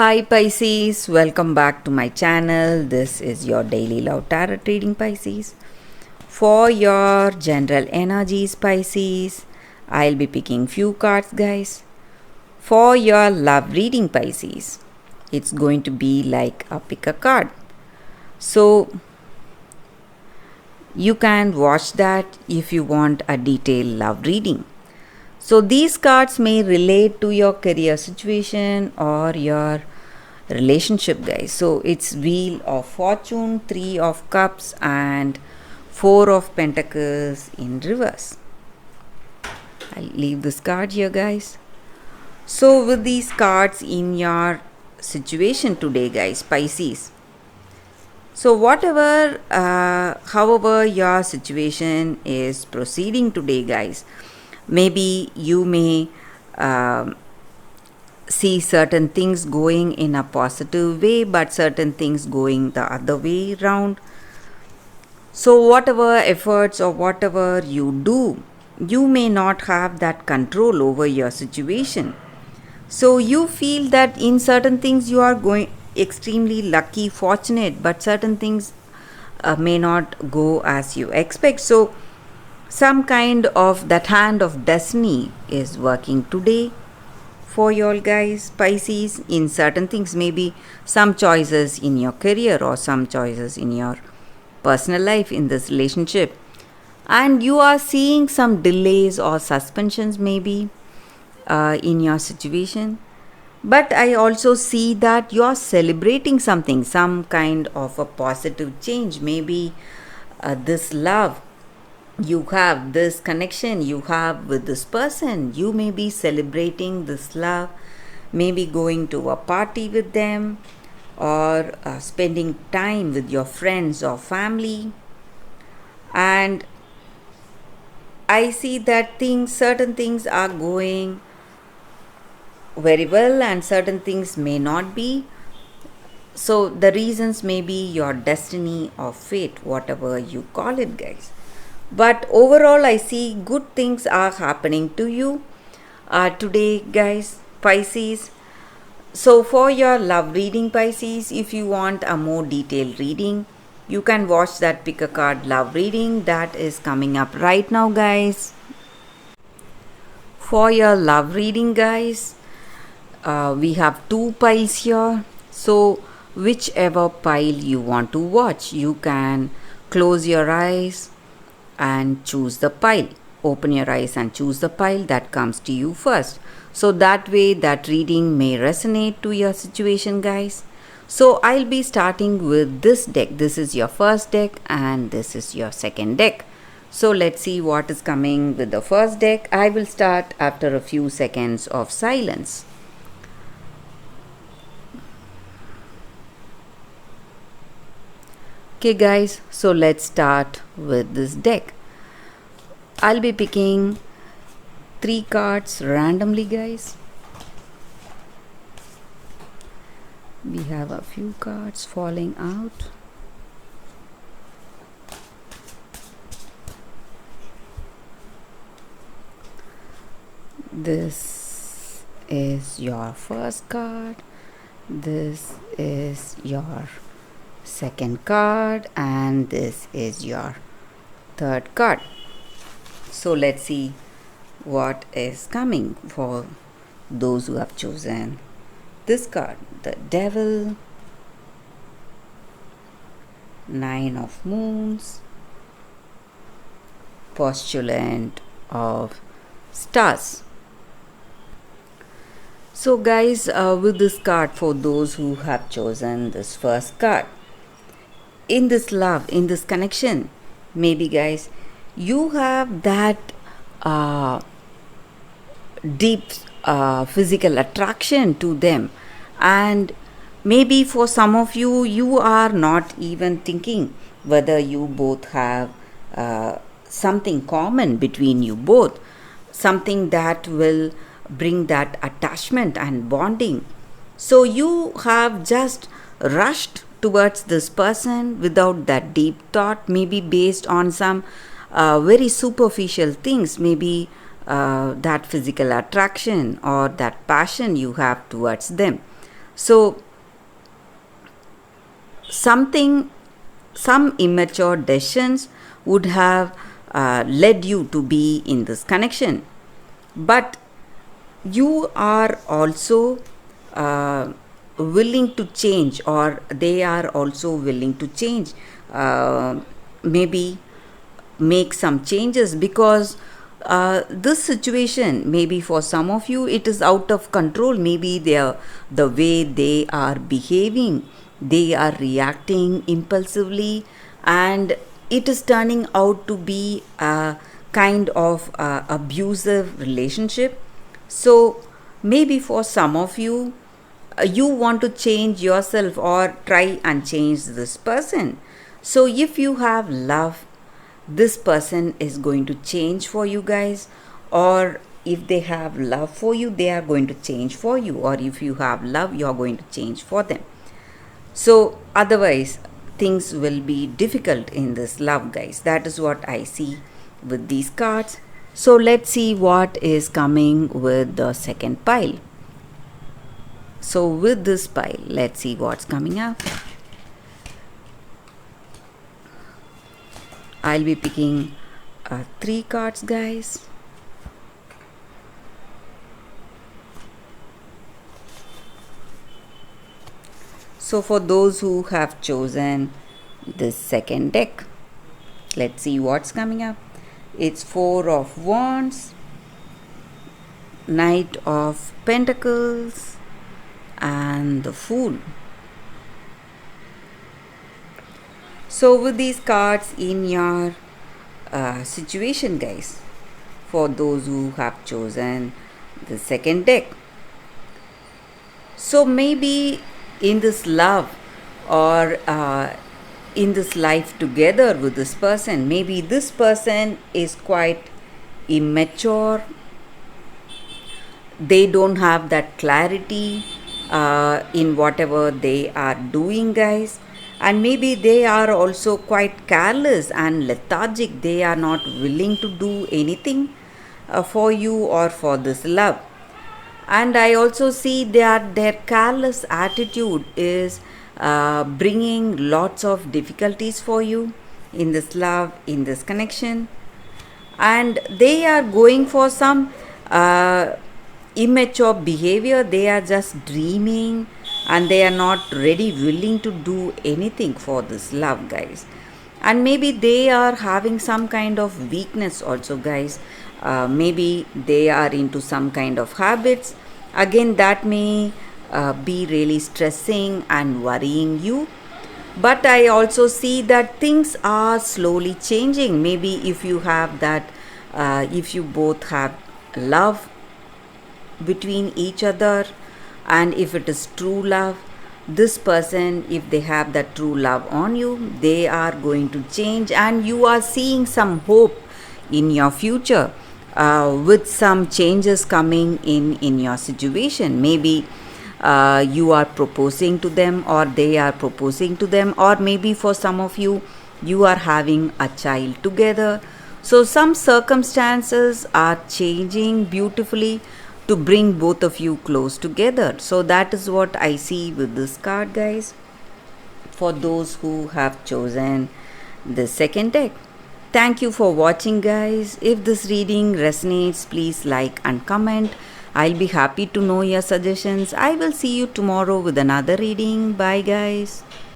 Hi Pisces, welcome back to my channel. This is your daily love tarot reading, Pisces. For your general energies, Pisces, I'll be picking few cards, guys. For your love reading, Pisces, it's going to be like a pick a card. So you can watch that if you want a detailed love reading. So these cards may relate to your career situation or your relationship, guys. So it's Wheel of Fortune, 3 of Cups and 4 of Pentacles in reverse. I'll leave this card here, guys. So with these cards in your situation today, guys, Pisces, so however your situation is proceeding today, guys, maybe you may see certain things going in a positive way, but certain things going the other way round. So whatever efforts or whatever you do, you may not have that control over your situation. So you feel that in certain things you are going extremely lucky, fortunate, but certain things may not go as you expect. So some kind of that hand of destiny is working today for y'all, guys, Pisces. In certain things, maybe some choices in your career or some choices in your personal life, in this relationship, and you are seeing some delays or suspensions maybe in your situation. But I also see that you are celebrating something, some kind of a positive change, maybe this love you have, this connection you have with this person. You may be celebrating this love, maybe going to a party with them, or spending time with your friends or family. And I see that certain things are going very well and certain things may not be. So the reasons may be your destiny or fate, whatever you call it, guys. But overall, I see good things are happening to you today, guys, Pisces. So for your love reading, Pisces, if you want a more detailed reading, you can watch that pick a card love reading that is coming up right now, guys. For your love reading, guys, we have 2 piles here. So whichever pile you want to watch, you can close your eyes and choose the pile. Open your eyes and choose the pile that comes to you first. So that way that reading may resonate to your situation, guys. So I'll be starting with this deck. This is your first deck and this is your second deck. So let's see what is coming with the first deck. I will start after a few seconds of silence. Okay, guys, so let's start with this deck. I'll be picking 3 cards randomly, guys. We have a few cards falling out. This is your first card. This is your second card and this is your third card. So let's see what is coming for those who have chosen this card. The Devil, 9 of Moons, Postulant of Stars. So guys, with this card, for those who have chosen this first card, in this love, in this connection, maybe, guys, you have that deep physical attraction to them, and maybe for some of you, you are not even thinking whether you both have something common between you both, something that will bring that attachment and bonding. So you have just rushed towards this person without that deep thought, maybe based on some very superficial things, maybe that physical attraction or that passion you have towards them. So something, some immature decisions would have led you to be in this connection, but you are also willing to change, or they are also willing to change, maybe make some changes, because this situation, maybe for some of you it is out of control. Maybe they are, the way they are behaving, they are reacting impulsively, and it is turning out to be a kind of abusive relationship. So maybe for some of you, you want to change yourself or try and change this person. So if you have love, this person is going to change for you guys, or if they have love for you, they are going to change for you, or if you have love, you are going to change for them. So otherwise things will be difficult in this love, guys. That is what I see with these cards. So let's see what is coming with the second pile. So with this pile, let's see what's coming up. I'll be picking 3 cards, guys. So for those who have chosen this second deck, let's see what's coming up. It's 4 of Wands, Knight of Pentacles, and the Fool. So with these cards in your situation, guys, for those who have chosen the second deck, so maybe in this love, or in this life together with this person, maybe this person is quite immature. They don't have that clarity in whatever they are doing, guys. And maybe they are also quite careless and lethargic. They are not willing to do anything for you or for this love. And I also see that their careless attitude is bringing lots of difficulties for you in this love, in this connection. And they are going for some immature behavior. They are just dreaming, and they are not ready, willing to do anything for this love, guys. And maybe they are having some kind of weakness also, guys. Maybe they are into some kind of habits. Again, that may be really stressing and worrying you. But I also see that things are slowly changing. Maybe if you have that, if you both have love between each other, and if it is true love, this person, if they have that true love on you, they are going to change, and you are seeing some hope in your future, with some changes coming in your situation. Maybe you are proposing to them, or they are proposing to them, or maybe for some of you, you are having a child together. So some circumstances are changing beautifully to bring both of you close together. So that is what I see with this card, guys, for those who have chosen the second deck. Thank you for watching, guys. If this reading resonates, please like and comment. I'll be happy to know your suggestions. I will see you tomorrow with another reading. Bye, guys.